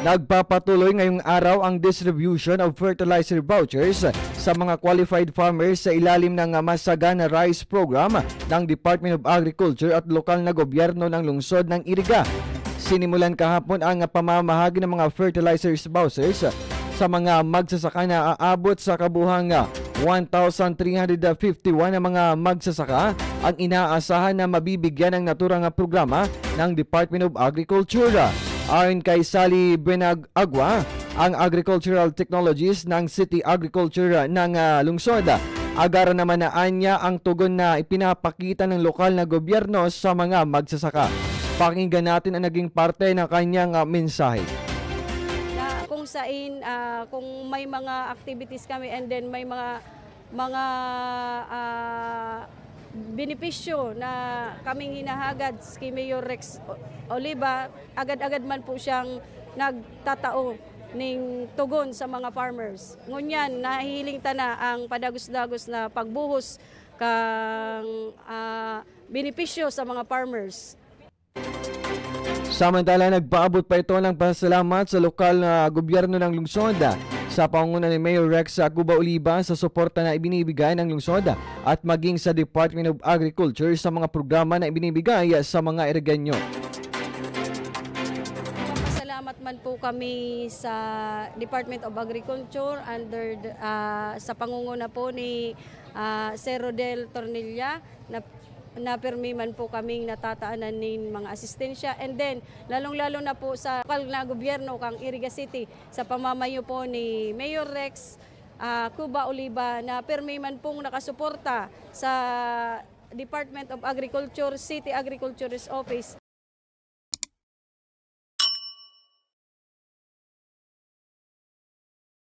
Nagpapatuloy ngayong araw ang distribution of fertilizer vouchers sa mga qualified farmers sa ilalim ng Masagana Rice Program ng Department of Agriculture at lokal na gobyerno ng lungsod ng Iriga. Sinimulan kahapon ang pamamahagi ng mga fertilizers vouchers sa mga magsasaka na aabot sa kabuhang 1,351 na mga magsasaka ang inaasahan na mabibigyan ng naturang programa ng Department of Agriculture. Ayon kay Sally Benagagua, ang agricultural technologies ng City Agriculture ng lungsod, agara naman na anya ang tugon na ipinapakita ng lokal na gobyerno sa mga magsasaka. Pakinggan natin ang naging parte ng kanyang mensahe. Kung sain, kung may mga activities kami and then may mga benepisyo na kaming hinahagad kay Mayor Rex Oliva, agad-agad man po siyang nagtatao ning tugon sa mga farmers. Ngunyan, nahihiling ta na ang padagos-dagos na pagbuhos kang benepisyo sa mga farmers. Samantala, nagpaabot pa ito ng pasalamat sa lokal na gobyerno ng lungsod sa pangunguna ni Mayor Rex Cuba Oliva sa suporta na ibinibigay ng lungsod at maging sa Department of Agriculture sa mga programa na ibinibigay sa mga Irigenyo. Salamat man po kami sa Department of Agriculture under sa pangunguna po ni Sir Rodel Tornilla na permi man po kaming natataanan ng mga asistensya, and then lalong-lalo na po sa lokal na gobyerno kang Iriga City sa pamamayo po ni Mayor Rex Cuba Oliva na permi man pong nakasuporta sa Department of Agriculture, City Agriculture's Office